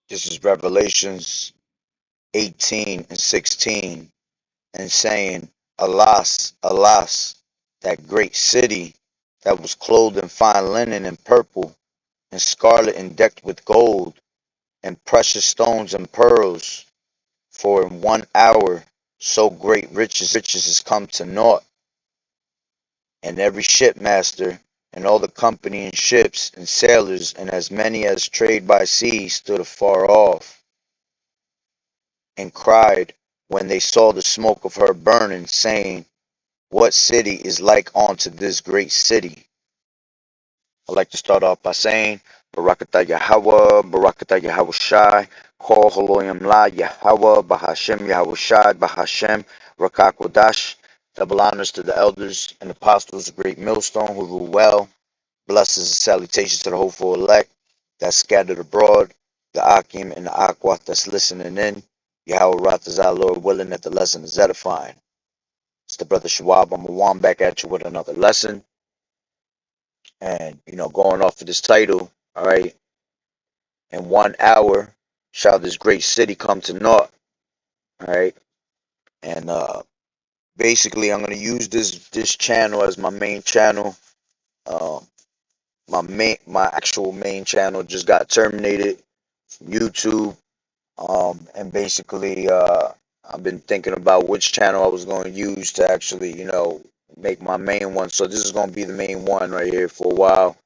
This is Revelations 18 and 16, and saying, Alas, alas, that great city that was clothed in fine linen and purple, and scarlet and decked with gold, and precious stones and pearls, for in 1 hour so great riches is come to naught. And every shipmaster, and all the company in ships, and sailors, and as many as trade by sea, stood afar off, and cried when they saw the smoke of her burning, saying, What city is like unto this great city? I'd like to start off by saying, Barakatah Yahawah, Barakatah Yahawashi, Kol Haloyam La Yahawah, Bahashem Yahawashi, Bahashem Rakakwadash. Double honors to the elders and apostles of Great Millstone who rule well. Blessings and salutations to the hopeful elect that's scattered abroad, the Akim and the Aqua that's listening in. Yahweh Ratazah, Lord willing that the lesson is edifying. It's the brother Shawab. I'm going back at you with another lesson. And, going off of this title, all right, in 1 hour shall this great city come to naught, all right? And basically, I'm going to use this channel as my main channel. My actual main channel just got terminated from YouTube. And basically, I've been thinking about which channel I was going to use to actually, make my main one. So this is going to be the main one right here for a while.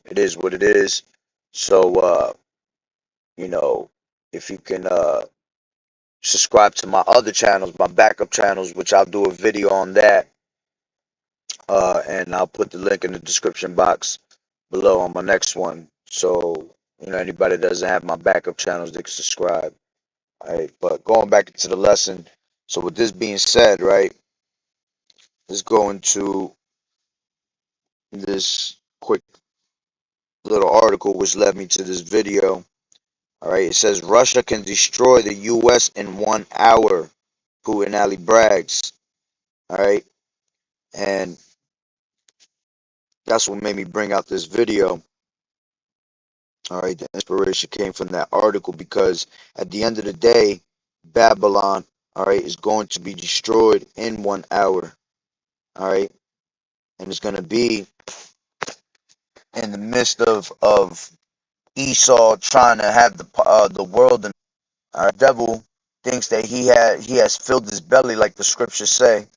It is what it is. So, if you can subscribe to my other channels, my backup channels, which I'll do a video on that, and I'll put the link in the description box below on my next one. So, anybody that doesn't have my backup channels, they can subscribe. All right, but going back into the lesson. So with this being said, right, let's go into this quick little article which led me to this video. All right, it says Russia can destroy the U.S. in 1 hour. Putin Ali brags. All right, and that's what made me bring out this video. All right, the inspiration came from that article because at the end of the day, Babylon, all right, is going to be destroyed in 1 hour. All right, and it's going to be in the midst of Esau trying to have the world, and our devil thinks that he has filled his belly, like the scriptures say.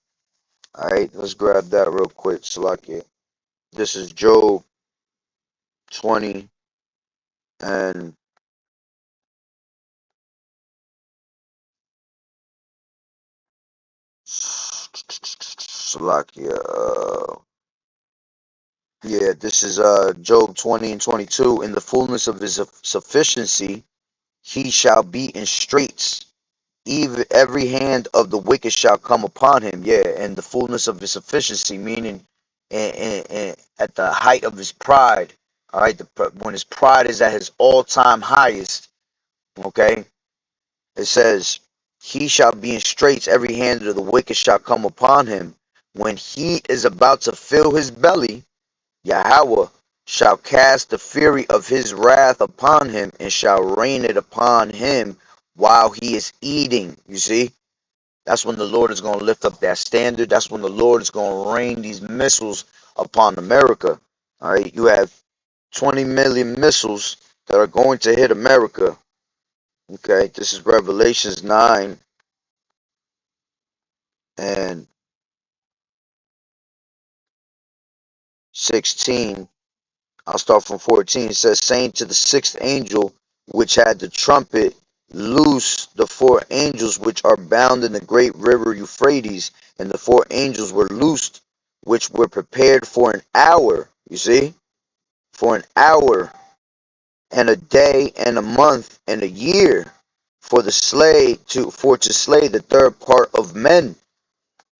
All right, let's grab that real quick. Salakia. This is Job 20 and Salakia. Yeah, this is Job 20 and 22. In the fullness of his sufficiency, he shall be in straits. Even every hand of the wicked shall come upon him. Yeah, and the fullness of his sufficiency, meaning at the height of his pride. All right, when his pride is at his all-time highest. Okay, it says, he shall be in straits. Every hand of the wicked shall come upon him. When he is about to fill his belly, Yahweh shall cast the fury of his wrath upon him, and shall rain it upon him while he is eating. You see, that's when the Lord is going to lift up that standard. That's when the Lord is going to rain these missiles upon America. All right, you have 20 million missiles that are going to hit America. Okay, this is Revelations 9 and 16. I'll start from 14. It says, saying to the sixth angel, which had the trumpet, loose the four angels which are bound in the great river Euphrates. And the four angels were loosed, which were prepared for an hour. You see? For an hour, and a day, and a month, and a year, for to slay the third part of men.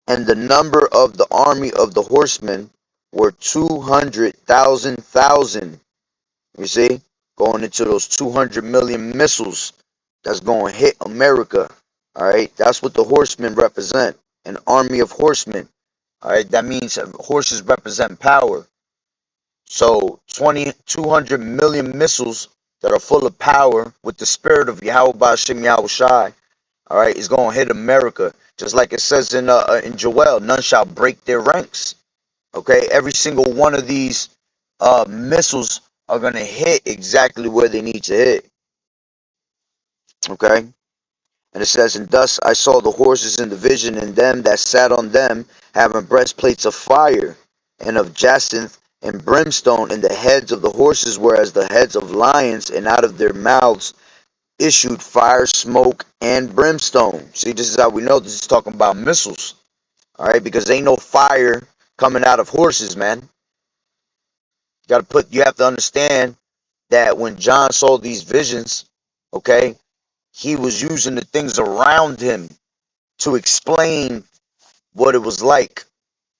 And the number of the army of the horsemen were 200,000. You see, going into those 200 million missiles that's going to hit America. All right, that's what the horsemen represent, an army of horsemen. All right, that means horses represent power. So 200 million missiles that are full of power with the spirit of YAHAWAH'S, all right, is going to hit America. Just like it says in Joel, none shall break their ranks. Okay, every single one of these missiles are going to hit exactly where they need to hit. Okay, and it says, and thus I saw the horses in the vision, and them that sat on them, having breastplates of fire, and of jacinth and brimstone, and the heads of the horses were as the heads of lions, and out of their mouths issued fire, smoke, and brimstone. See, this is how we know this is talking about missiles. All right, because ain't no fire coming out of horses, man. You have to understand that when John saw these visions, okay, he was using the things around him to explain what it was like.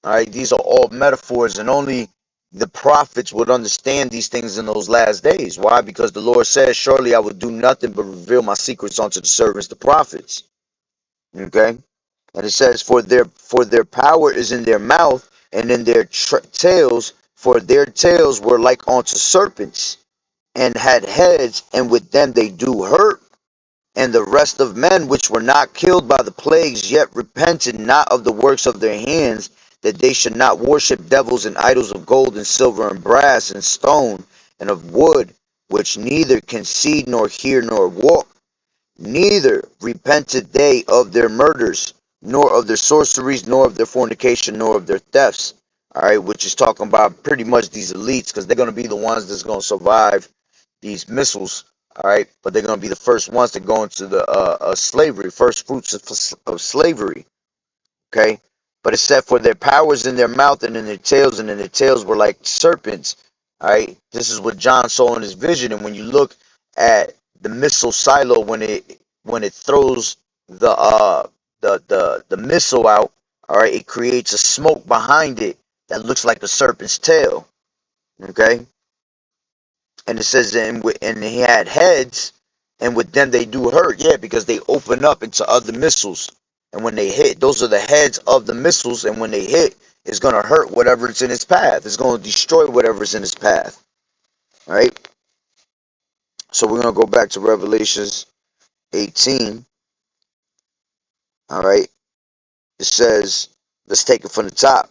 All right, these are all metaphors, and only the prophets would understand these things in those last days. Why? Because the Lord says, surely I will do nothing but reveal my secrets unto the servants, the prophets. Okay, and it says, for their power is in their mouth, and in their tails, for their tails were like unto serpents, and had heads, and with them they do hurt. And the rest of men which were not killed by the plagues yet repented not of the works of their hands, that they should not worship devils and idols of gold and silver and brass and stone and of wood, which neither can see nor hear nor walk. Neither repented they of their murders, nor of their sorceries, nor of their fornication, nor of their thefts. All right, which is talking about pretty much these elites, because they're going to be the ones that's going to survive these missiles. All right, but they're going to be the first ones to go into the slavery, first fruits of slavery. Okay, but it said, for their powers in their mouth and in their tails, and in their tails were like serpents. All right, this is what John saw in his vision. And when you look at the missile silo, when it throws the missile out, all right, it creates a smoke behind it that looks like a serpent's tail. Okay, and it says, and he had heads, and with them they do hurt. Yeah, because they open up into other missiles, and when they hit, those are the heads of the missiles, and when they hit, it's going to hurt whatever's in its path. It's going to destroy whatever's in its path. All right, so we're going to go back to Revelations 18. All right, it says, let's take it from the top.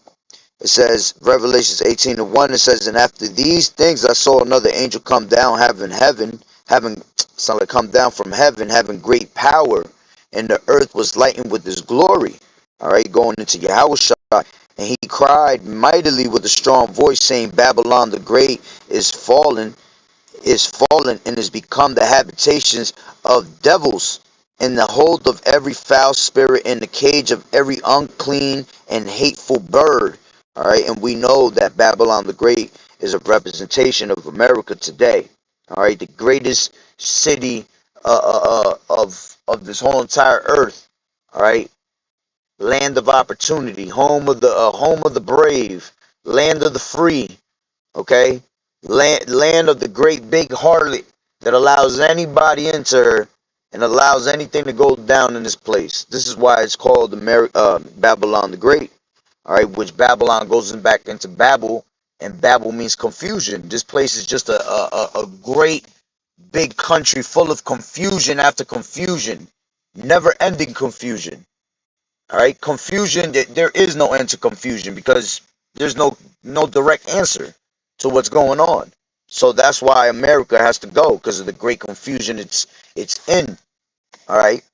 It says, Revelations 18:1, it says, and after these things I saw another angel come down, come down from heaven, having great power, and the earth was lightened with his glory. All right, going into Yahushua, and he cried mightily with a strong voice, saying, Babylon the Great is fallen and is become the habitations of devils, and the hold of every foul spirit, and the cage of every unclean and hateful bird. All right, and we know that Babylon the Great is a representation of America today. All right, the greatest city of this whole entire earth. All right, land of opportunity, home of the brave, land of the free. Okay, land of the great big harlot that allows anybody into her and allows anything to go down in this place. This is why it's called Babylon the Great. All right, which Babylon goes back into Babel, and Babel means confusion. This place is just a great big country full of confusion after confusion, never ending confusion. All right, confusion. There is no end to confusion because there's no direct answer to what's going on. So that's why America has to go, because of the great confusion it's in. All right,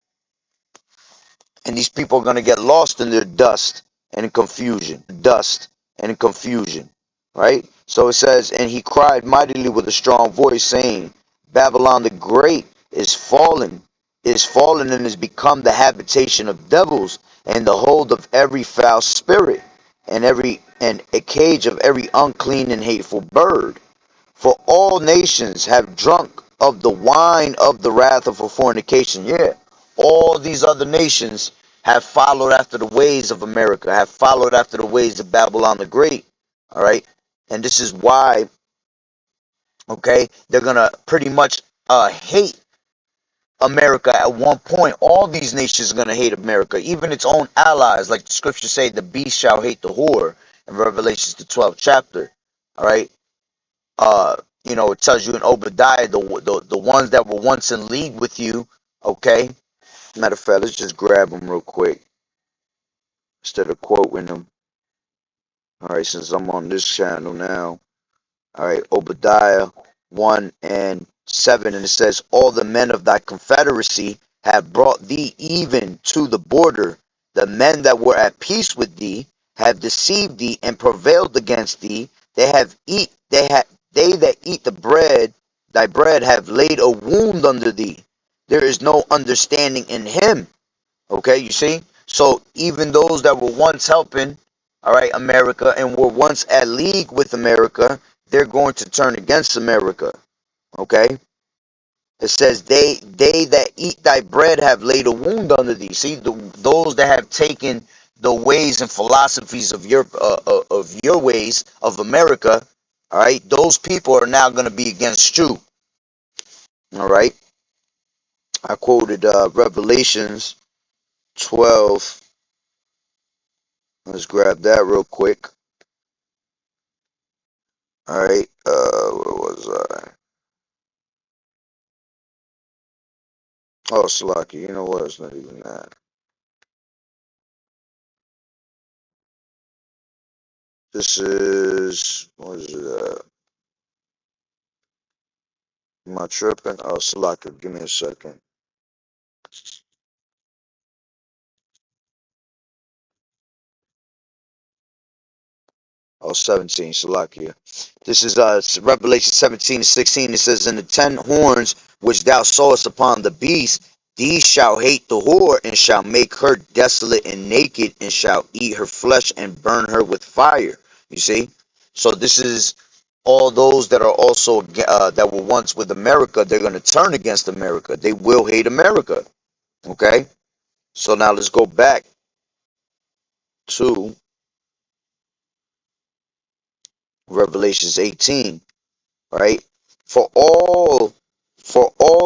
and these people are gonna get lost in their dust and in confusion. Right. So it says, and he cried mightily with a strong voice, saying, Babylon the Great is fallen and is become the habitation of devils, and the hold of every foul spirit, and a cage of every unclean and hateful bird. For all nations have drunk of the wine of the wrath of her fornication. Yeah, all these other nations have followed after the ways of America, have followed after the ways of Babylon the Great. All right, and this is why, okay, they're gonna pretty much hate America at one point. All these nations are going to hate America, even its own allies. Like the scriptures say, the beast shall hate the whore in Revelations the 12th chapter. All right. it tells you in Obadiah, the ones that were once in league with you, okay? Matter of fact, let's just grab them real quick instead of quoting them. All right, since I'm on this channel now. All right, Obadiah 1 and 7, and it says, all the men of thy confederacy have brought thee even to the border. The men that were at peace with thee have deceived thee and prevailed against thee. They that eat the bread, thy bread have laid a wound under thee. There is no understanding in him. Okay, you see? So even those that were once helping, all right, America and were once at league with America, they're going to turn against America. Okay? It says they that eat thy bread have laid a wound under thee. See, those that have taken the ways and philosophies of your ways of America, all right, those people are now going to be against you. All right? I quoted Revelations 12. Let's grab that real quick. All right, where was I? Oh, Salaki. You know what? It's not even that. This is, what is it? Am I tripping? Oh, Salaki. Give me a second. Oh, 17, Salakia. This is Revelation 17 and 16. It says, and the 10 horns which thou sawest upon the beast, these shall hate the whore, and shall make her desolate and naked, and shall eat her flesh and burn her with fire. You see? So this is all those that are also that were once with America. They're going to turn against America. They will hate America. Okay? So now let's go back to Revelations 18. Right? For all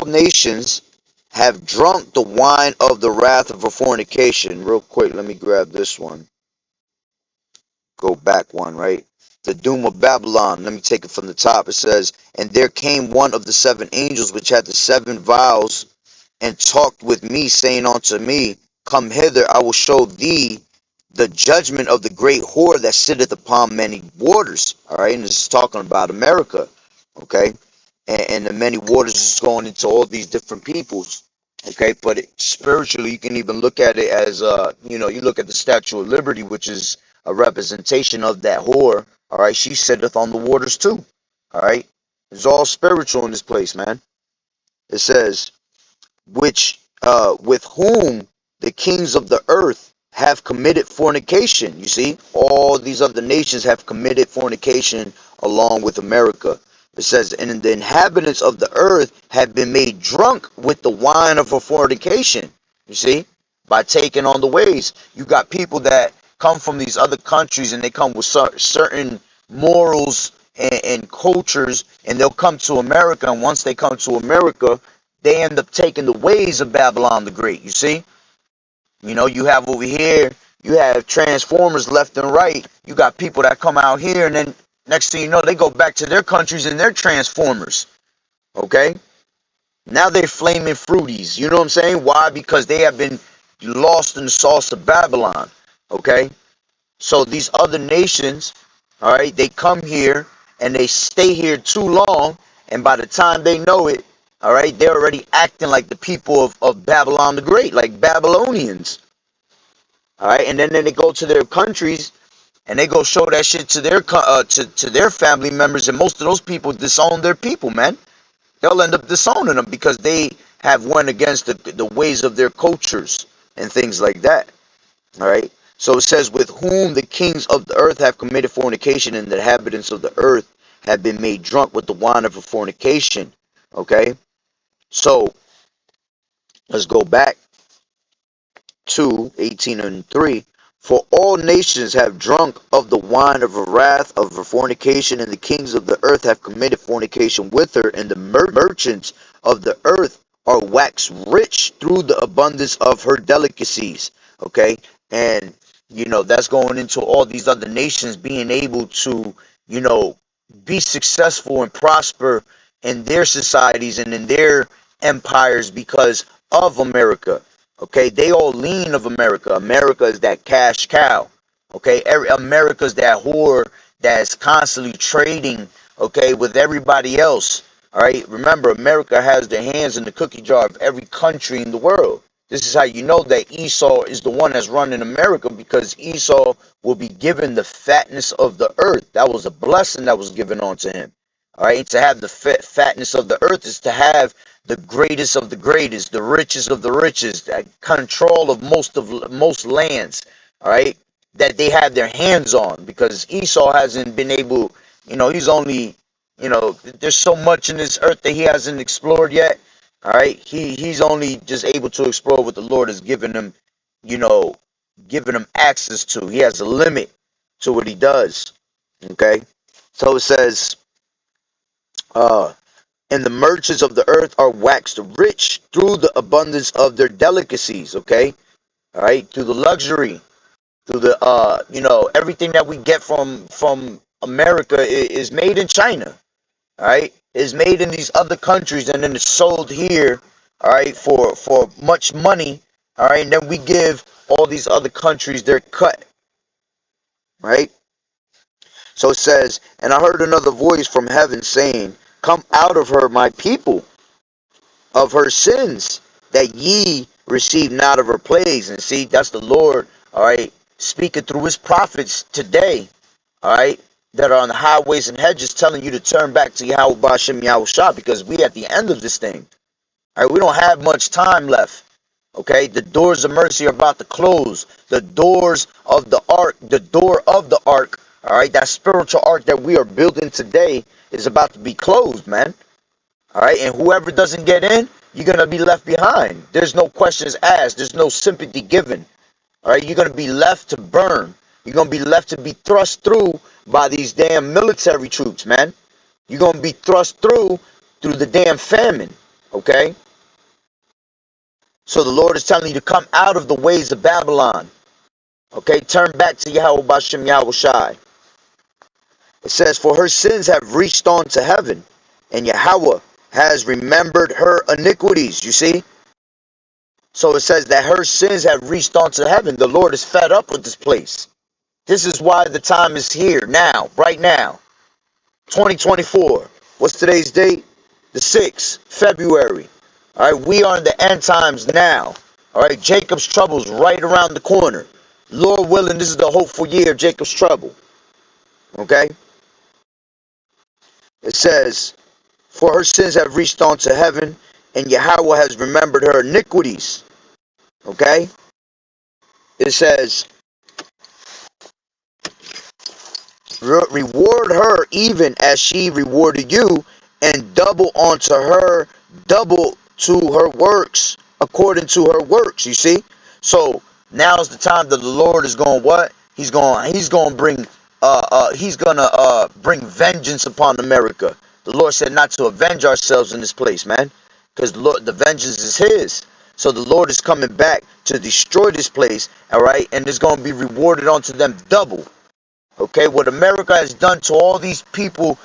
nations have drunk the wine of the wrath of a fornication. Real quick, let me grab this one. Go back one, right? The doom of Babylon. Let me take it from the top. It says, and there came one of the 7 angels which had the 7 vials, and talked with me, saying unto me, come hither, I will show thee the judgment of the great whore that sitteth upon many waters. All right, and this is talking about America. Okay, and the many waters is going into all these different peoples. Okay, but spiritually, you can even look at it as you look at the Statue of Liberty, which is a representation of that whore. All right, she sitteth on the waters too. All right, it's all spiritual in this place, man. It says, which with whom the kings of the earth have committed fornication. You see, all these other nations have committed fornication along with America. It says, and the inhabitants of the earth have been made drunk with the wine of a fornication. You see, by taking on the ways. You got people that come from these other countries, and they come with certain morals and cultures, and they'll come to America, and once they come to America, they end up taking the ways of Babylon the Great. You see, you have over here, you have transformers left and right. You got people that come out here, and then next thing you know, they go back to their countries and their transformers. Okay, now they're flaming fruities. You know what I'm saying? Why? Because they have been lost in the sauce of Babylon. Okay, so these other nations, all right, they come here and they stay here too long, and by the time they know it, all right, they're already acting like the people of Babylon the Great, like Babylonians. All right, and then they go to their countries and they go show that shit to their to their family members, and most of those people disown their people, man. They'll end up disowning them because they have went against the ways of their cultures and things like that. All right. So it says, with whom the kings of the earth have committed fornication, and the inhabitants of the earth have been made drunk with the wine of a fornication. Okay. So let's go back to 18 and 3. For all nations have drunk of the wine of a wrath of a fornication, and the kings of the earth have committed fornication with her, and the merchants of the earth are waxed rich through the abundance of her delicacies. Okay, and that's going into all these other nations being able to, be successful and prosper in their societies and in their empires because of America. Okay, they all lean of America. America is that cash cow. Okay, America's that whore that's constantly trading. Okay, with everybody else. All right, remember, America has their hands in the cookie jar of every country in the world. This is how you know that Esau is the one that's running America, because Esau will be given the fatness of the earth. That was a blessing that was given unto him. All right, to have the fatness of the earth is to have the greatest of the greatest, the richest of the richest, control of most lands. All right, that they have their hands on, because Esau hasn't been able. He's only. There's so much in this earth that he hasn't explored yet. All right, he's only just able to explore what the Lord has given him. You know, Given him access to. He has a limit to what he does. Okay, so it says, and the merchants of the earth are waxed rich through the abundance of their delicacies. Okay, all right, through the luxury, through the everything that we get from America is made in China. All right, is made in these other countries, and then it's sold here. All right, for much money. All right, and then we give all these other countries their cut. Right. So it says, and I heard another voice from heaven saying, come out of her, my people, of her sins, that ye receive not of her plagues. And see, that's the Lord, all right, speaking through his prophets today, all right, that are on the highways and hedges, telling you to turn back to YAHAWAH'S, because we at the end of this thing. All right, we don't have much time left. Okay, the doors of mercy are about to close. The doors of the ark, the door of the ark, all right, that spiritual ark that we are building today is about to be closed, man. All right, and whoever doesn't get in, you're going to be left behind. There's no questions asked. There's no sympathy given. All right, you're going to be left to burn. You're going to be left to be thrust through by these damn military troops, man. You're going to be thrust through the damn famine, okay? So the Lord is telling you to come out of the ways of Babylon. Okay, turn back to Yahweh Bashem Yahweh Shai. It says, for her sins have reached on to heaven, and Yahweh has remembered her iniquities. You see? So it says that her sins have reached on to heaven. The Lord is fed up with this place. This is why the time is here, now, right now. 2024. What's today's date? The 6th, February. All right, we are in the end times now. All right, Jacob's trouble is right around the corner. Lord willing, this is the hopeful year of Jacob's trouble. Okay? It says, for her sins have reached on to heaven, and Yahweh has remembered her iniquities. Okay? It says, reward her even as she rewarded you, and double unto her, double to her works, according to her works. You see? So now's the time that the Lord is going what? He's going to bring vengeance upon America. The Lord said not to avenge ourselves in this place, man, because the vengeance is his. So the Lord is coming back to destroy this place, all right, and it's going to be rewarded unto them double. Okay, what America has done to all these people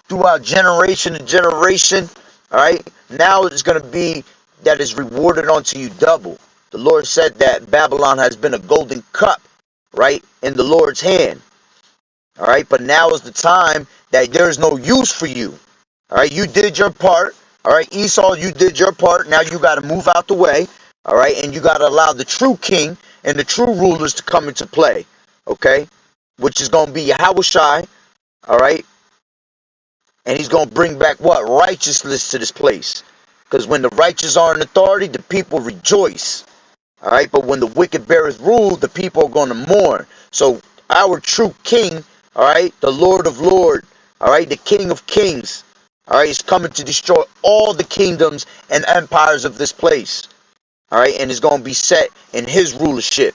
throughout generation to generation, all right, now it's going to be that is rewarded unto you double. The Lord said that Babylon has been a golden cup, right, in the Lord's hand. All right, but now is the time that there's no use for you. All right, you did your part. All right, Esau, you did your part. Now you got to move out the way. All right, and you got to allow the true king and the true rulers to come into play. Okay, which is going to be Yahweh Shai. All right, and he's going to bring back what? Righteousness to this place. Because when the righteous are in authority, the people rejoice. All right, but when the wicked beareth rule, the people are going to mourn. So our true king, all right, the Lord of Lords, all right, the King of Kings, all right, is coming to destroy all the kingdoms and empires of this place. All right, and is going to be set in his rulership.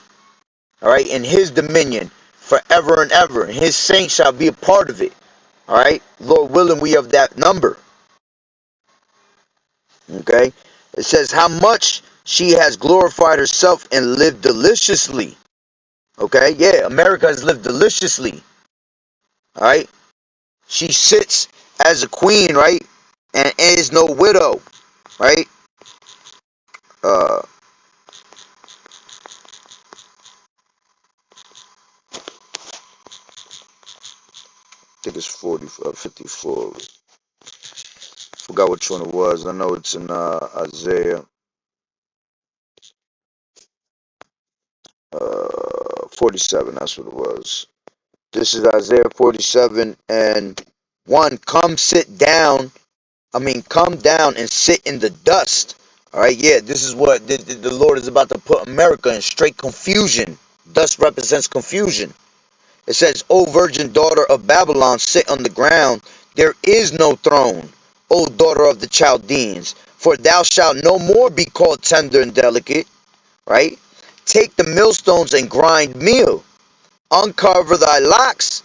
All right, in his dominion forever and ever. And his saints shall be a part of it. All right, Lord willing, we have that number. Okay, it says how much she has glorified herself and lived deliciously. Okay, yeah, America has lived deliciously. All right, She sits as a queen, right? And is no widow, right? I think it's 54. Forgot which one it was. I know it's in Isaiah 47. That's what it was. This is Isaiah 47 and 1. Come sit down. Come down and sit in the dust. All right, yeah, this is what the Lord is about to put America in straight confusion. Dust represents confusion. It says, O virgin daughter of Babylon, sit on the ground. There is no throne, O daughter of the Chaldeans. For thou shalt no more be called tender and delicate. Right? Take the millstones and grind meal. Uncover thy locks.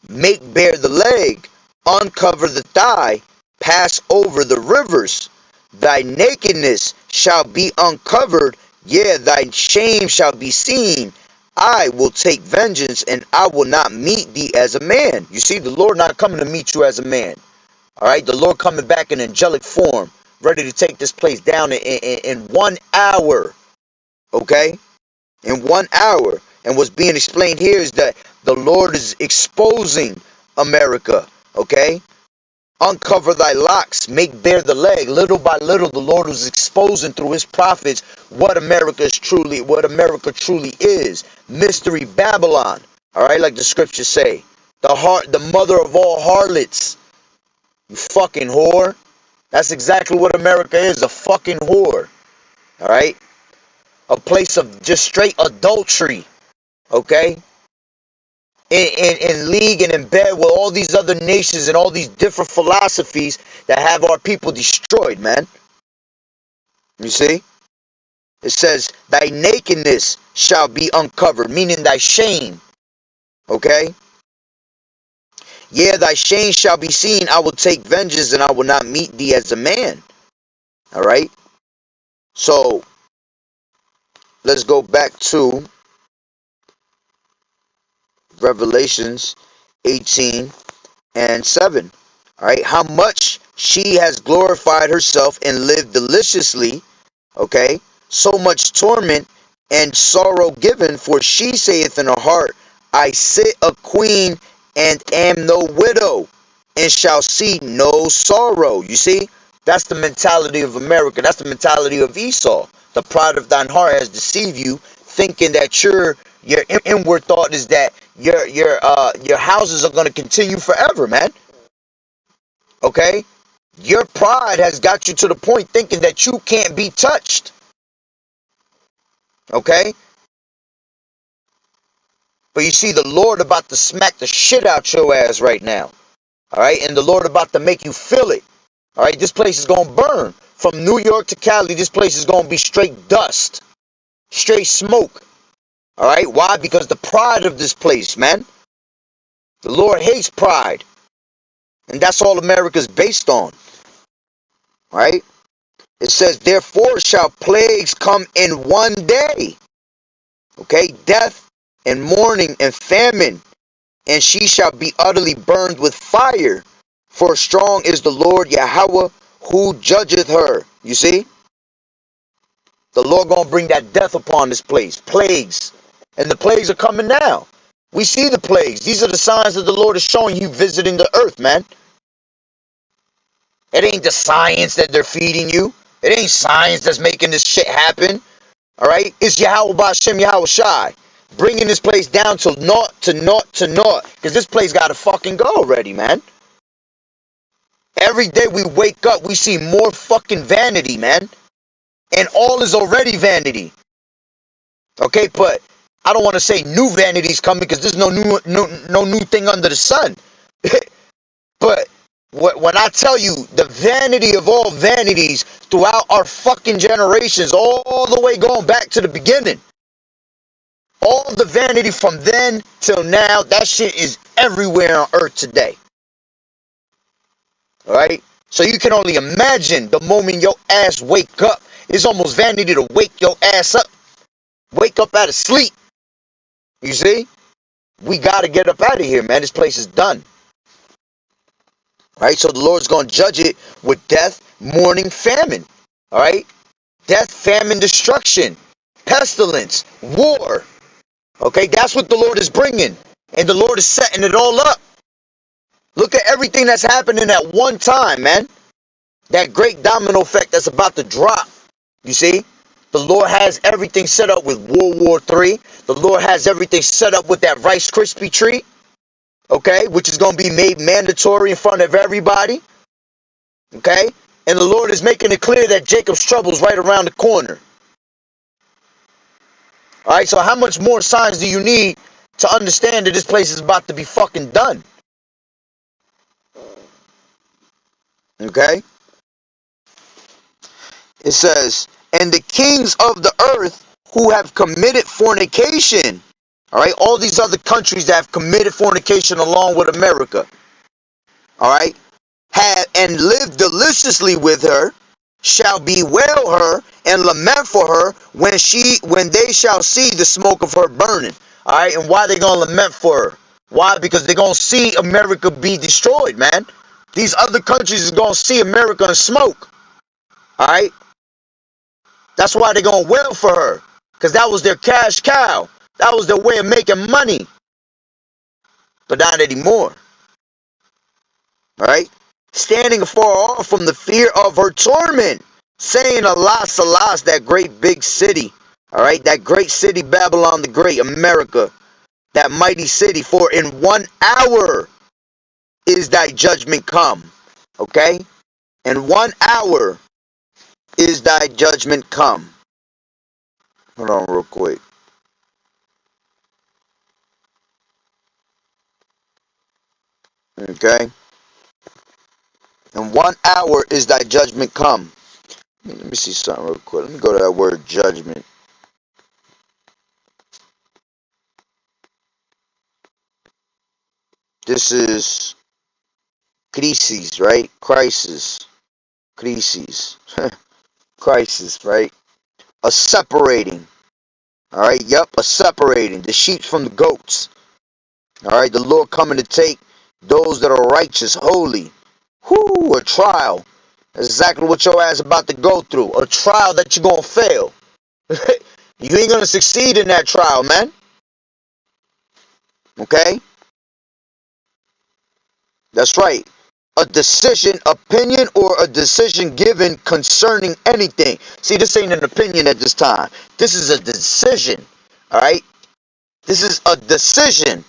Make bare the leg. Uncover the thigh. Pass over the rivers. Thy nakedness shall be uncovered. Yeah, thy shame shall be seen. I will take vengeance, and I will not meet thee as a man. You see, the Lord not coming to meet you as a man. All right, the Lord coming back in angelic form, ready to take this place down in 1 hour. Okay, in 1 hour. And what's being explained here is that the Lord is exposing America. Okay, uncover thy locks, make bare the leg. Little by little, the Lord was exposing through his prophets what America truly is. Mystery Babylon. All right, like the scriptures say, the mother of all harlots. You fucking whore. That's exactly what America is, a fucking whore. All right, a place of just straight adultery. Okay. In league and in bed with all these other nations and all these different philosophies that have our people destroyed, man. You see? It says, thy nakedness shall be uncovered, meaning thy shame. Okay? Yeah, thy shame shall be seen. I will take vengeance and I will not meet thee as a man. Alright? So, let's go back to Revelations 18 and 7. Alright, how much she has glorified herself and lived deliciously. Okay, so much torment and sorrow given, for she saith in her heart, I sit a queen and am no widow, and shall see no sorrow. You see, that's the mentality of America. That's the mentality of Esau. The pride of thine heart has deceived you, thinking that your inward thought is that your houses are going to continue forever, man. Okay, your pride has got you to the point thinking that you can't be touched. Okay, but you see, the Lord about to smack the shit out your ass right now. All right, and the Lord about to make you feel it. All right, this place is gonna burn. From New York to Cali, this place is gonna be straight dust, straight smoke. All right, why? Because the pride of this place, man. The Lord hates pride, and that's all America's based on. All right, it says, therefore shall plagues come in one day. Okay, death and mourning and famine, and she shall be utterly burned with fire. For strong is the Lord Yahawah who judgeth her. You see? The Lord gonna bring that death upon this place. Plagues. And the plagues are coming now. We see the plagues. These are the signs that the Lord is showing you visiting the earth, man. It ain't the science that they're feeding you. It ain't science that's making this shit happen. Alright? It's YAHAWAH'S, bringing this place down to naught, to naught, to naught. Because this place got to fucking go already, man. Every day we wake up, we see more fucking vanity, man. And all is already vanity. Okay, but I don't want to say new vanity's coming because there's no new thing under the sun. But when I tell you the vanity of all vanities throughout our fucking generations, all the way going back to the beginning, all the vanity from then till now, that shit is everywhere on earth today. Alright? So you can only imagine the moment your ass wake up. It's almost vanity to wake your ass up. Wake up out of sleep. You see? We gotta get up out of here, man. This place is done. Right? So the Lord's going to judge it with death, mourning, famine. All right? Death, famine, destruction, pestilence, war. Okay? That's what the Lord is bringing. And the Lord is setting it all up. Look at everything that's happening at one time, man. That great domino effect that's about to drop. You see? The Lord has everything set up with World War III. The Lord has everything set up with that Rice Krispie treat. Okay? Which is going to be made mandatory in front of everybody. Okay? And the Lord is making it clear that Jacob's trouble is right around the corner. Alright, so how much more signs do you need to understand that this place is about to be fucking done? Okay? It says, and the kings of the earth who have committed fornication. Alright, all these other countries that have committed fornication along with America. Alright, have and lived deliciously with her, shall bewail her and lament for her when they shall see the smoke of her burning. Alright, and why they gonna lament for her? Why? Because they're gonna see America be destroyed, man. These other countries is gonna see America in smoke. Alright? That's why they're gonna wail for her. Because that was their cash cow. That was their way of making money. But not anymore. Alright? Standing afar off from the fear of her torment, saying, alas, alas, that great big city, all right, that great city, Babylon the Great, America, that mighty city, for in 1 hour is thy judgment come, okay? In 1 hour is thy judgment come. Hold on real quick. Okay? In 1 hour is thy judgment come. Let me see something real quick. Let me go to that word judgment. This is crisis, right? Crisis. Crisis. Crisis, right? A separating. Alright, yep, a separating. The sheep from the goats. Alright, the Lord coming to take those that are righteous, holy. Whoo, a trial. That's exactly what your ass about to go through. A trial that you're going to fail. You ain't going to succeed in that trial, man. Okay? That's right. A decision, opinion, or a decision given concerning anything. See, this ain't an opinion at this time. This is a decision. Alright? This is a decision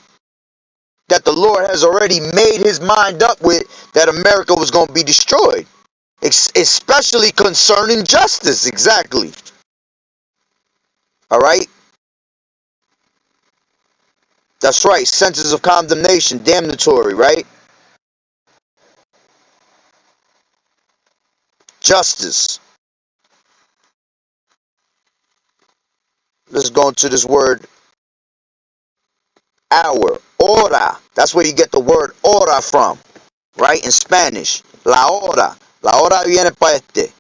that the Lord has already made his mind up with, that America was going to be destroyed. Especially concerning justice. Exactly. Alright? That's right. Sentence of condemnation. Damnatory, right? Justice. Let's go into this word hour. Hora. That's where you get the word hora from. Right? In Spanish. La hora. La hora viene pa este.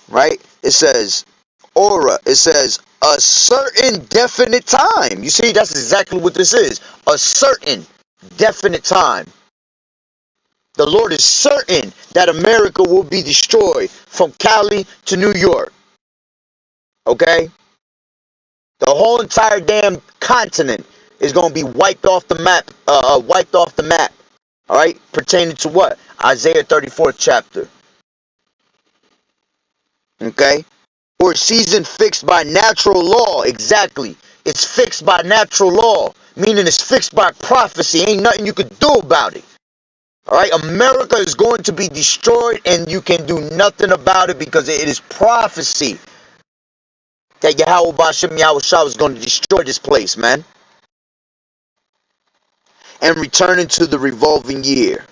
Right? It says hora. It says a certain definite time. You see, that's exactly what this is. A certain definite time. The Lord is certain that America will be destroyed from Cali to New York. Okay? The whole entire damn continent is going to be wiped off the map. Wiped off the map. Alright? Pertaining to what? Isaiah 34th chapter. Okay? Or season fixed by natural law. Exactly. It's fixed by natural law. Meaning it's fixed by prophecy. Ain't nothing you could do about it. Alright? America is going to be destroyed and you can do nothing about it because it is prophecy that YAHAWAH'S is going to destroy this place, man. And returning to the revolving year.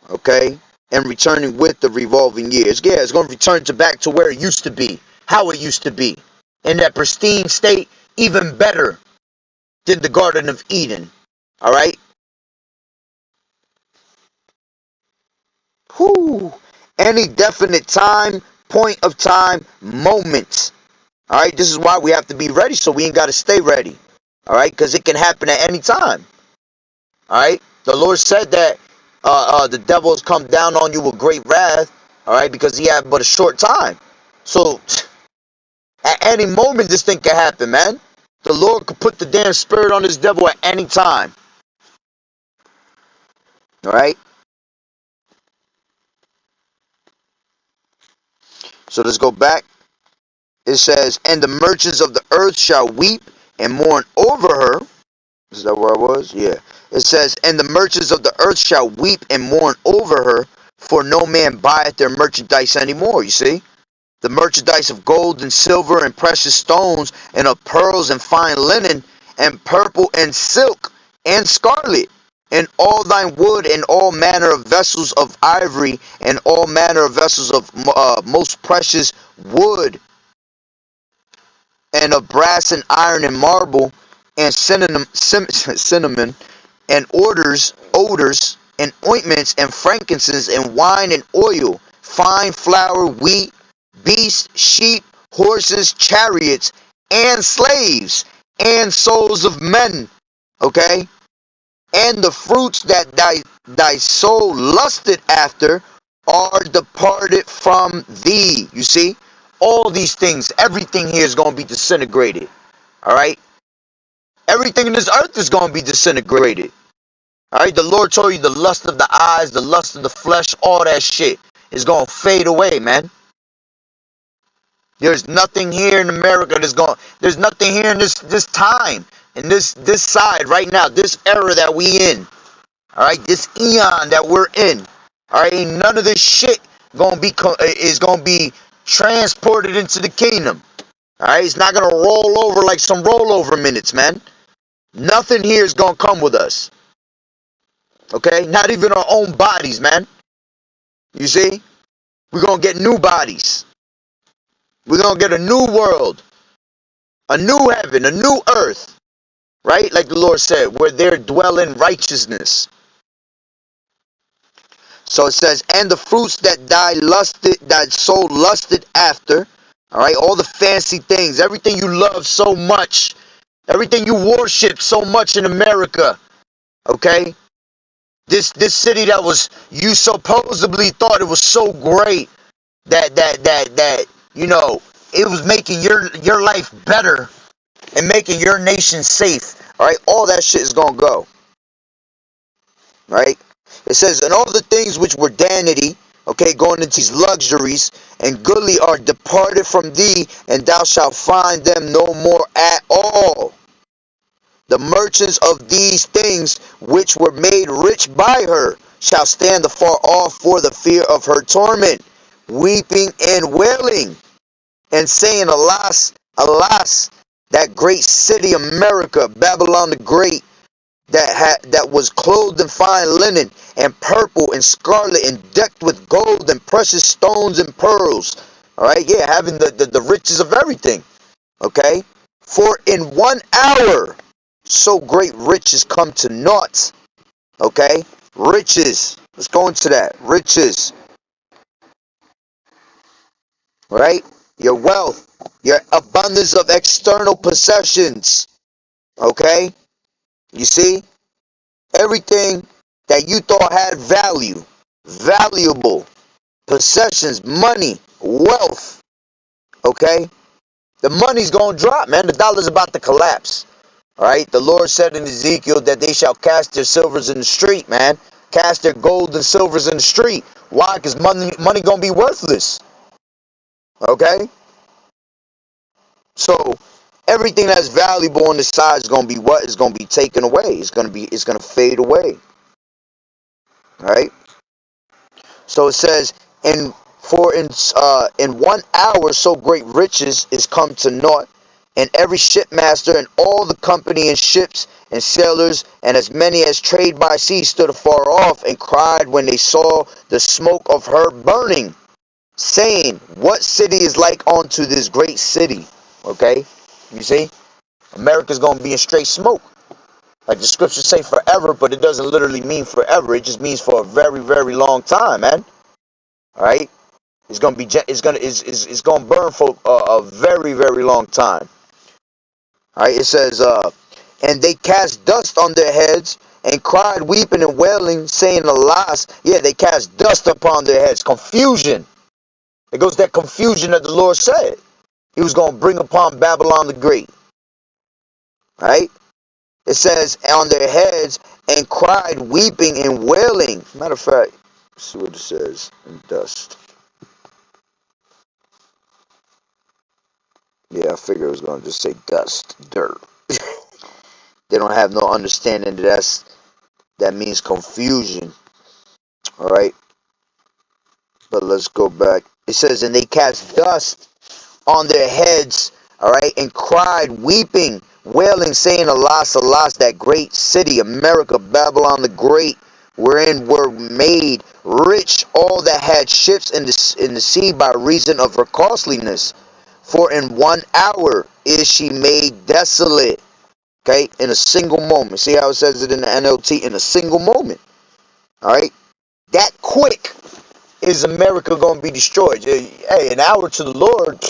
Okay? And returning with the revolving years. Yeah, it's going to return to back to where it used to be. How it used to be. In that pristine state, even better than the Garden of Eden. Alright? Whew. Any definite time, point of time, moments. Alright? This is why we have to be ready, so we ain't got to stay ready. Alright? Because it can happen at any time. Alright? The Lord said that the devil has come down on you with great wrath, all right, because he had but a short time. So at any moment, this thing can happen, man. The Lord could put the damn spirit on this devil at any time. All right. So let's go back. It says, and the merchants of the earth shall weep and mourn over her. Is that where I was? Yeah. It says, and the merchants of the earth shall weep and mourn over her, for no man buyeth their merchandise anymore. You see? The merchandise of gold and silver and precious stones, and of pearls and fine linen, and purple and silk and scarlet, and all thine wood, and all manner of vessels of ivory, and all manner of vessels of most precious wood, and of brass and iron and marble, and cinnamon, and odors, and ointments, and frankincense, and wine, and oil, fine flour, wheat, beasts, sheep, horses, chariots, and slaves, and souls of men. Okay? And the fruits that thy soul lusted after are departed from thee. You see? All these things, everything here is going to be disintegrated. Alright? Everything in this earth is going to be disintegrated. Alright? The Lord told you the lust of the eyes, the lust of the flesh, all that shit is going to fade away, man. There's nothing here in America there's nothing here in this time, in this side right now, this era that we in. Alright? This eon that we're in. Alright? Ain't none of this shit is going to be transported into the kingdom. Alright? It's not going to roll over like some rollover minutes, man. Nothing here is going to come with us. Okay? Not even our own bodies, man. You see? We're going to get new bodies. We're going to get a new world. A new heaven, a new earth. Right? Like the Lord said, where there dwell in righteousness. So it says, and the fruits that thy soul lusted after. Alright? All the fancy things. Everything you love so much. Everything you worship so much in America. Okay? This city that you supposedly thought it was so great that you know, it was making your life better and making your nation safe. Alright, all that shit is gonna go. Right? It says, and all the things which were vanity, okay, going into these luxuries, and goodly are departed from thee, and thou shalt find them no more at all. The merchants of these things which were made rich by her shall stand afar off for the fear of her torment, weeping and wailing, and saying, alas, alas, that great city America, Babylon the Great, that was clothed in fine linen, and purple and scarlet, and decked with gold and precious stones and pearls. Alright, yeah, having the riches of everything. Okay? For in 1 hour so great riches come to naught. Okay? Riches. Let's go into that. Riches. Right? Your wealth. Your abundance of external possessions. Okay? You see? Everything that you thought had value. Valuable. Possessions. Money. Wealth. Okay? The money's going to drop, man. The dollar's about to collapse. Alright, the Lord said in Ezekiel that they shall cast their silvers in the street, man. Cast their gold and silvers in the street. Why? Because money gonna be worthless. Okay? So everything that's valuable on the side is gonna be what? Is gonna be taken away. It's gonna fade away. Alright? So it says, in 1 hour so great riches is come to naught, and every shipmaster and all the company and ships and sailors and as many as trade by sea stood afar off and cried when they saw the smoke of her burning, saying, what city is like unto this great city? Okay, you see, America's going to be in straight smoke. Like the scriptures say forever, but it doesn't literally mean forever. It just means for a very, very long time, man. All right, it's going to burn for a very, very long time. Alright, it says, and they cast dust on their heads, and cried, weeping and wailing, saying, Alas, yeah, they cast dust upon their heads. Confusion. It goes that confusion that the Lord said he was going to bring upon Babylon the Great. Right? It says, on their heads, and cried, weeping and wailing. Matter of fact, let's see what it says in dust. Yeah, I figured it was going to just say dust, dirt. They don't have no understanding that means confusion. All right. But let's go back. It says, and they cast dust on their heads, all right, and cried, weeping, wailing, saying, Alas, alas, that great city, America, Babylon the Great, wherein were made rich all that had ships in the sea by reason of her costliness. For in 1 hour is she made desolate. Okay, in a single moment. See how it says it in the NLT? In a single moment. All right, that quick is America going to be destroyed? Hey, an hour to the Lord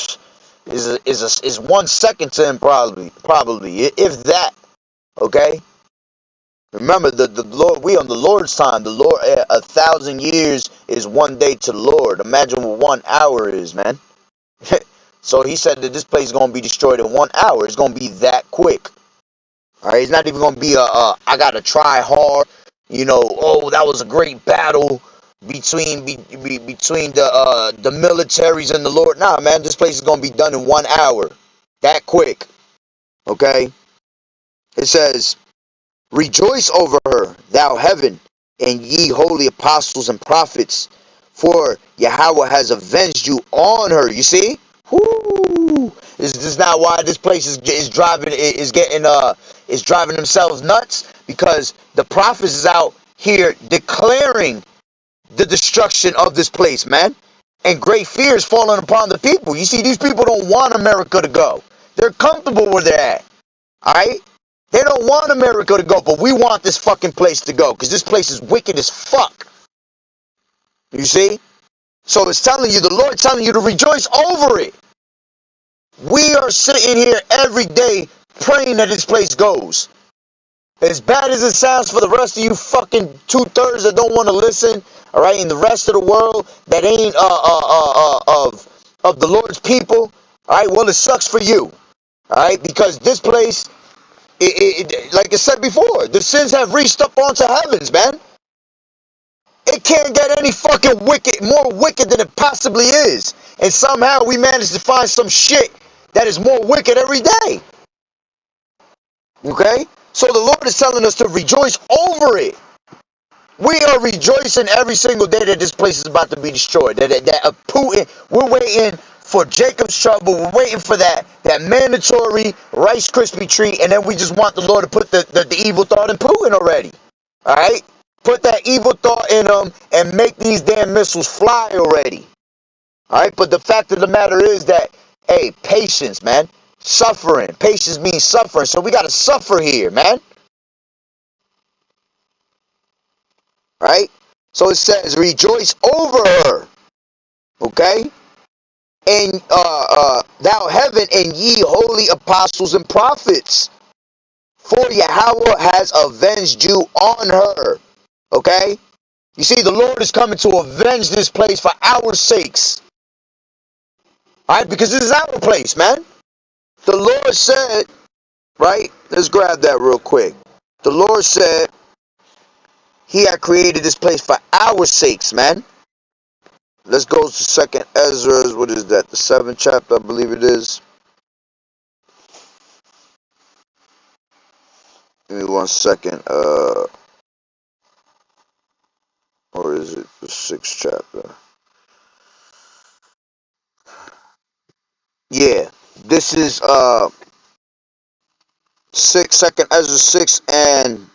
is 1 second to him, probably, if that. Okay. Remember, the Lord. We on the Lord's time. The Lord, 1,000 years is 1 day to the Lord. Imagine what 1 hour is, man. So he said that this place is going to be destroyed in 1 hour. It's going to be that quick. All right, it's not even going to be I got to try hard, oh, that was a great battle between the militaries and the Lord. Nah, man, this place is going to be done in 1 hour. That quick. Okay? It says, rejoice over her, thou heaven, and ye holy apostles and prophets, for Yahweh has avenged you on her. You see? Whoo! This is not why this place is driving themselves nuts, because the prophets is out here declaring the destruction of this place, man, and great fear is falling upon the people. You see, these people don't want America to go. They're comfortable where they're at. All right, they don't want America to go, but we want this fucking place to go because this place is wicked as fuck. You see? So it's telling you, the Lord telling you to rejoice over it. We are sitting here every day praying that this place goes. As bad as it sounds for the rest of you fucking 2/3 that don't want to listen, all right, and the rest of the world that ain't of the Lord's people, all right, well, it sucks for you, all right, because this place, like I said before, the sins have reached up onto heavens, man. It can't get any fucking more wicked than it possibly is, and somehow we managed to find some shit that is more wicked every day. Okay? So the Lord is telling us to rejoice over it. We are rejoicing every single day that this place is about to be destroyed. That Putin, we're waiting for Jacob's trouble. We're waiting for that mandatory Rice Krispie treat, and then we just want the Lord to put the evil thought in Putin already. All right? Put that evil thought in them and make these damn missiles fly already. All right? But the fact of the matter is that, hey, patience, man. Suffering. Patience means suffering. So we got to suffer here, man. Right? So it says, rejoice over her. Okay? And thou heaven, and ye holy apostles and prophets. For Yahweh has avenged you on her. Okay? You see, the Lord is coming to avenge this place for our sakes. Alright? Because this is our place, man. The Lord said, right? Let's grab that real quick. The Lord said he had created this place for our sakes, man. Let's go to 2nd Ezra. What is that? The 7th chapter, I believe it is. Give me 1 second. Or is it the 6th chapter? Yeah. This is 2nd Ezra 6 and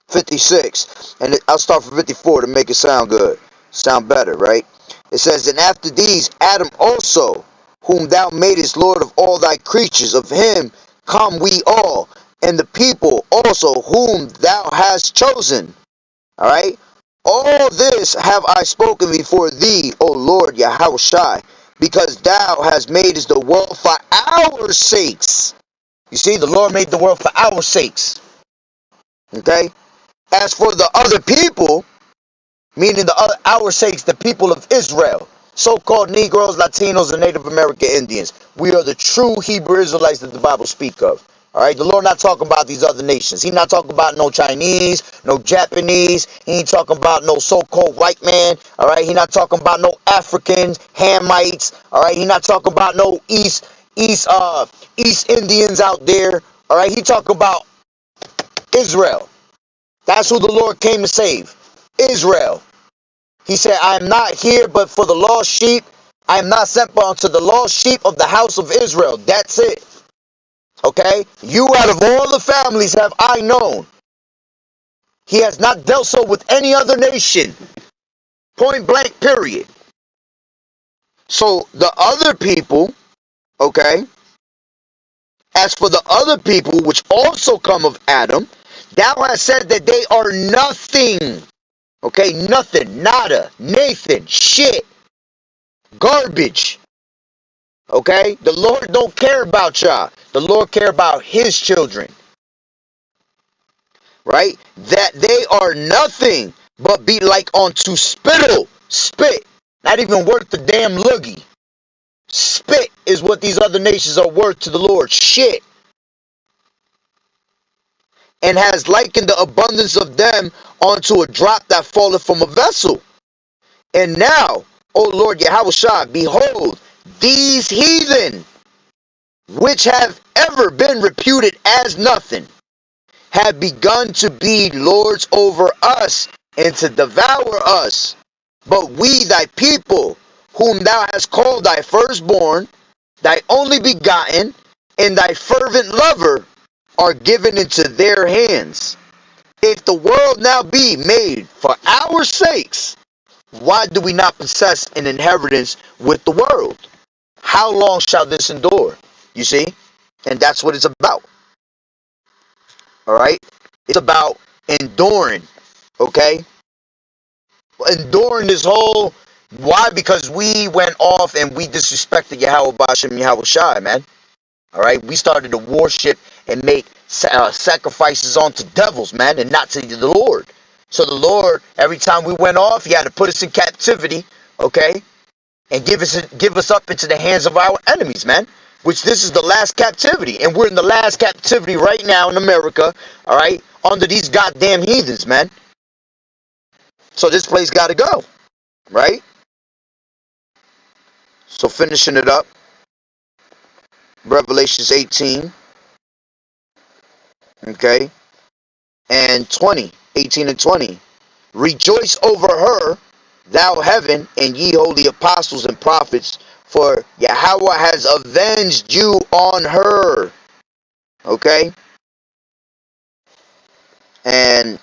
56, and I'll start from 54 to make it sound good, sound better, right? It says, and after these, Adam also, whom thou madest Lord of all thy creatures, of him come we all, and the people also whom thou hast chosen. All right? All this have I spoken before thee, O Lord Yahawashi, because thou hast made us the world for our sakes. You see, the Lord made the world for our sakes. Okay? As for the other people, meaning our sakes, the people of Israel, so-called Negroes, Latinos, and Native American Indians, we are the true Hebrew Israelites that the Bible speak of. All right, the Lord not talking about these other nations. He not talking about no Chinese, no Japanese. He ain't talking about no so-called white man. All right, he not talking about no Africans, Hamites. All right, he not talking about no East Indians out there. All right, he talking about Israel. That's who the Lord came to save. Israel. He said, I am not here but for the lost sheep. I am not sent but unto the lost sheep of the house of Israel. That's it. Okay? You out of all the families have I known. He has not dealt so with any other nation. Point blank, period. So the other people, okay, as for the other people which also come of Adam, thou hast said that they are nothing. Okay, nothing, nada, Nathan, shit, garbage. Okay, the Lord don't care about y'all. The Lord care about his children. Right? That they are nothing but be like unto spittle. Spit. Not even worth the damn loogie. Spit is what these other nations are worth to the Lord. Shit. And has likened the abundance of them unto a drop that falleth from a vessel. And now, O Lord YAHAWAH'S, behold, these heathen, which have ever been reputed as nothing, have begun to be lords over us and to devour us. But we, thy people, whom thou hast called thy firstborn, thy only begotten, and thy fervent lover, are given into their hands. If the world now be made for our sakes, why do we not possess an inheritance with the world? How long shall this endure? You see? And that's what it's about. Alright? It's about enduring. Okay? Enduring this whole... Why? Because we went off and we disrespected Yahweh Bashem YAHAWAH'S, man. Alright? We started to worship and make sacrifices unto devils, man, and not to the Lord. So the Lord, every time we went off, he had to put us in captivity, okay? And give us up into the hands of our enemies, man. Which this is the last captivity. And we're in the last captivity right now in America, alright? Under these goddamn heathens, man. So this place got to go, right? So finishing it up, Revelations 18, okay, and 20, 18 and 20. Rejoice over her, thou heaven, and ye holy apostles and prophets, for Yahweh has avenged you on her. Okay? And,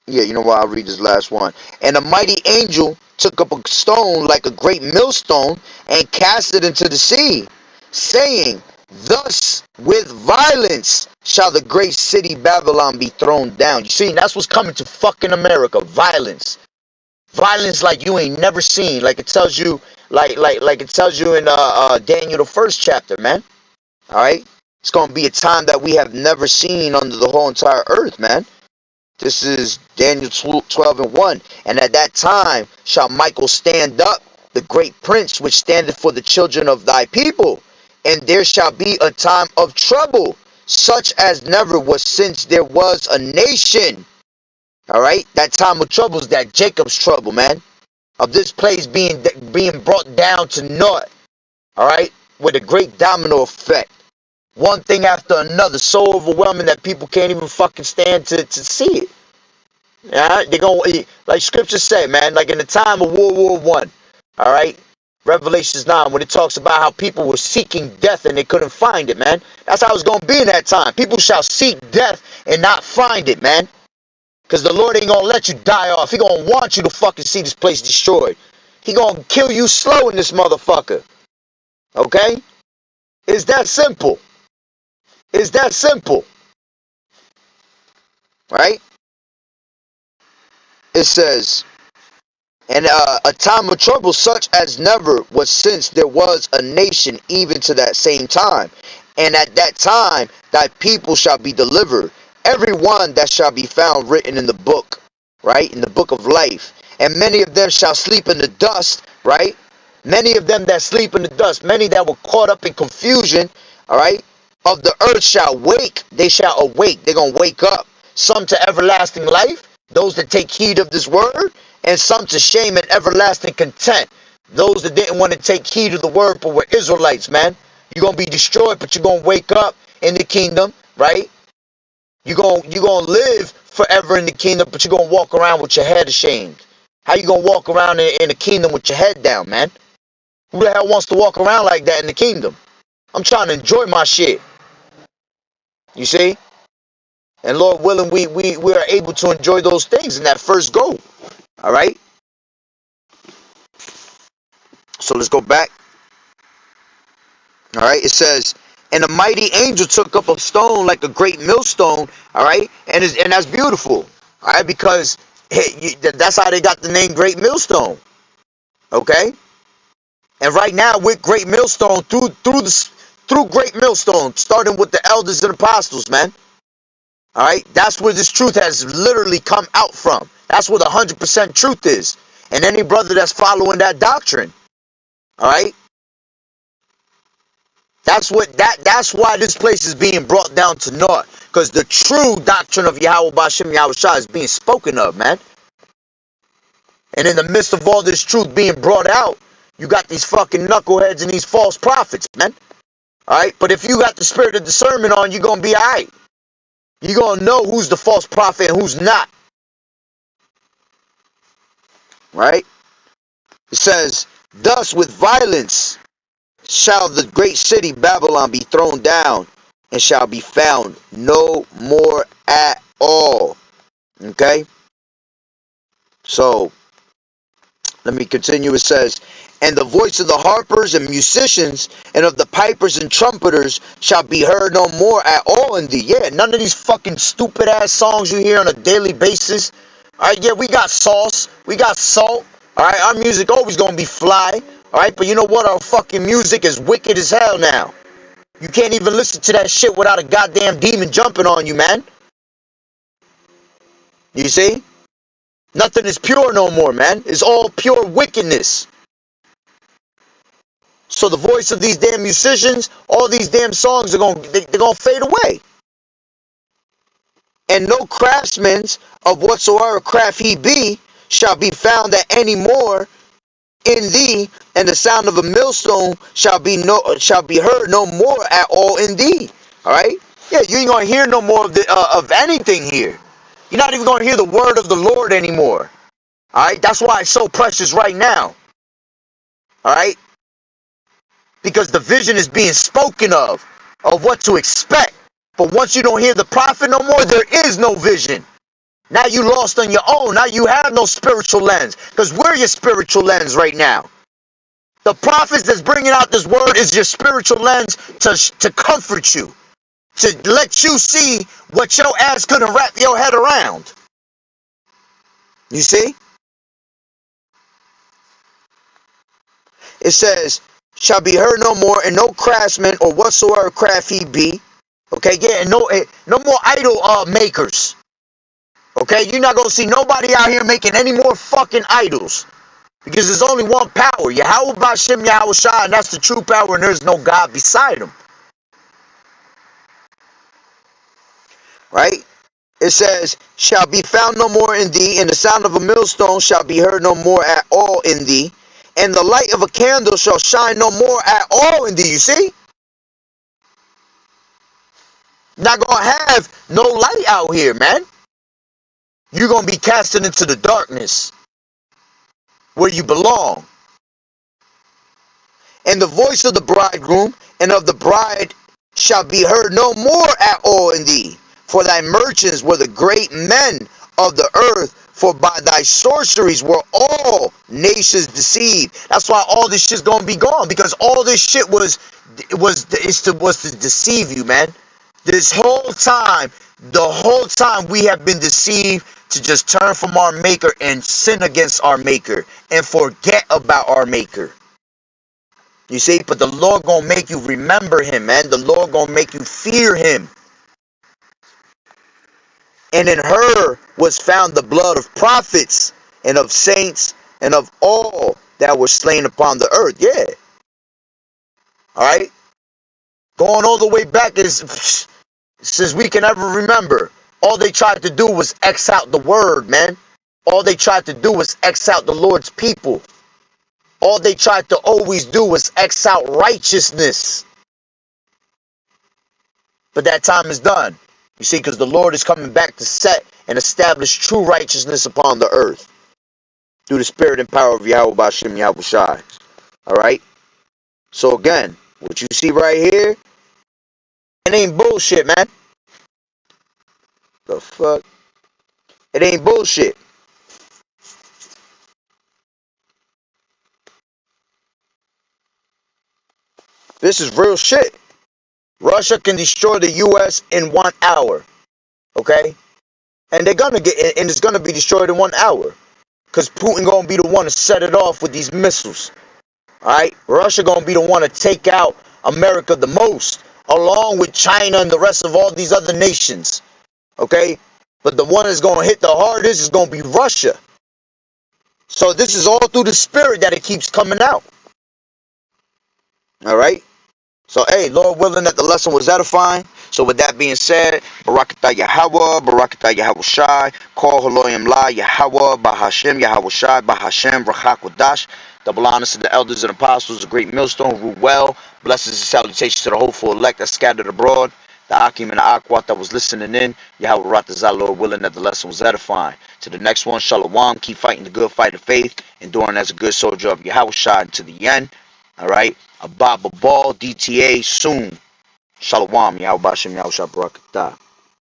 yeah, you know what? I'll read this last one. And a mighty angel took up a stone like a great millstone and cast it into the sea, saying, thus with violence shall the great city Babylon be thrown down. You see, that's what's coming to fucking America. Violence. Violence like you ain't never seen. Like it tells you, like it tells you in Daniel the 1st chapter, man. Alright? It's gonna be a time that we have never seen under the whole entire earth, man. This is Daniel 12 and 1. And at that time shall Michael stand up, the great prince which standeth for the children of thy people. And there shall be a time of trouble, such as never was since there was a nation. Alright? That time of trouble is that Jacob's trouble, man. Of this place being brought down to naught. Alright? With a great domino effect. One thing after another, so overwhelming that people can't even fucking stand to see it. Yeah, they're gonna, like scripture say, man, like in the time of World War One, all right, Revelations 9, when it talks about how people were seeking death and they couldn't find it, man. That's how it's gonna be in that time. People shall seek death and not find it, man. Because the Lord ain't gonna let you die off. He gonna want you to fucking see this place destroyed. He gonna kill you slow in this motherfucker. Okay? It's that simple. It's that simple. Right? It says, And a time of trouble such as never was since there was a nation even to that same time. And at that time thy people shall be delivered, every one that shall be found written in the book, right? In the book of life. And many of them shall sleep in the dust, right? Many of them that sleep in the dust, many that were caught up in confusion, all right, of the earth shall wake. They shall awake. They're going to wake up. Some to everlasting life, those that take heed of this word, and some to shame and everlasting content. Those that didn't want to take heed of the word but were Israelites, man. You're going to be destroyed, but you're going to wake up in the kingdom, right? You're going to live forever in the kingdom, but you're going to walk around with your head ashamed. How you going to walk around in the kingdom with your head down, man? Who the hell wants to walk around like that in the kingdom? I'm trying to enjoy my shit. You see? And Lord willing, we are able to enjoy those things in that first go. All right? So let's go back. All right? It says, and a mighty angel took up a stone like a great millstone. All right? And that's beautiful. All right? Because that's how they got the name Great Millstone. Okay? And right now with Great Millstone, through Great Millstone, starting with the elders and apostles, man. All right, that's where this truth has literally come out from. That's where the 100% truth is. And any brother that's following that doctrine, all right, that's why this place is being brought down to naught, because the true doctrine of Yahweh Ba'Shem Yahweh Shah is being spoken of, man. And in the midst of all this truth being brought out, you got these fucking knuckleheads and these false prophets, man. All right, but if you got the spirit of discernment on, you're gonna be all right. You're going to know who's the false prophet and who's not. Right? It says, thus with violence shall the great city Babylon be thrown down, and shall be found no more at all. Okay? So, let me continue. It says, and the voice of the harpers and musicians and of the pipers and trumpeters shall be heard no more at all in thee. Yeah, none of these fucking stupid ass songs you hear on a daily basis. Alright, yeah, we got sauce. We got salt. Alright, our music always gonna be fly. Alright, but you know what? Our fucking music is wicked as hell now. You can't even listen to that shit without a goddamn demon jumping on you, man. You see? Nothing is pure no more, man. It's all pure wickedness. So the voice of these damn musicians, all these damn songs are they're gonna fade away. And no craftsman of whatsoever craft he be shall be found at any more in thee, and the sound of a millstone shall be heard no more at all in thee. All right? Yeah, you ain't gonna hear no more of anything here. You're not even gonna hear the word of the Lord anymore. All right? That's why it's so precious right now. All right? Because the vision is being spoken of what to expect. But once you don't hear the prophet no more, there is no vision. Now you lost on your own. Now you have no spiritual lens. Because we're your spiritual lens right now. The prophets that's bringing out this word is your spiritual lens to comfort you. To let you see what your ass couldn't wrap your head around. You see? It says, shall be heard no more, and no craftsman or whatsoever craft he be. Okay, yeah, and no more idol makers. Okay, you're not gonna see nobody out here making any more fucking idols. Because there's only one power. Yahweh Ba'Shem Yahweh Shah, and that's the true power, and there's no God beside him. Right? It says, shall be found no more in thee, and the sound of a millstone shall be heard no more at all in thee. And the light of a candle shall shine no more at all in thee. You see? Not gonna have no light out here, man. You're gonna be casted into the darkness where you belong. And the voice of the bridegroom and of the bride shall be heard no more at all in thee. For thy merchants were the great men of the earth, for by thy sorceries were all nations deceived. That's why all this shit's gonna be gone, because all this shit was to deceive you, man. This whole time, the whole time we have been deceived to just turn from our Maker and sin against our Maker and forget about our Maker. You see, but the Lord gonna make you remember him, man. The Lord gonna make you fear him. And in her was found the blood of prophets and of saints and of all that were slain upon the earth. Yeah. Alright? Going all the way back is since we can ever remember. All they tried to do was X out the word, man. All they tried to do was X out the Lord's people. All they tried to always do was X out righteousness. But that time is done. You see, because the Lord is coming back to set and establish true righteousness upon the earth. Through the spirit and power of Yahweh Bashim Yahushai. Alright? So again, what you see right here, it ain't bullshit, man. The fuck? It ain't bullshit. This is real shit. Russia can destroy the U.S. in 1 hour. Okay? And they're gonna get, and it's gonna be destroyed in 1 hour. Because Putin gonna be the one to set it off with these missiles. Alright? Russia gonna be the one to take out America the most. Along with China and the rest of all these other nations. Okay? But the one that's gonna hit the hardest is gonna be Russia. So this is all through the spirit that it keeps coming out. Alright? So, hey, Lord willing that the lesson was edifying. So, with that being said, Barakatah Yahawah, Barakatah Yahushai, Call Haloyim La, Yahawah, Bahashem, Yahushai, Bahashem, Rachak Wadash. Double honors to the elders and apostles, the great millstone, rule well. Blessings and salutations to the hopeful elect that scattered abroad. The Akim and the Akwat that was listening in. Yahweh Ratazah, Lord willing that the lesson was edifying. To the next one, Shalom. Keep fighting the good fight of faith, enduring as a good soldier of Yahushai unto the end. Alright? Abba Ball, DTA soon. Shalom, Yahweh Bashem, Yahushua Barakatah.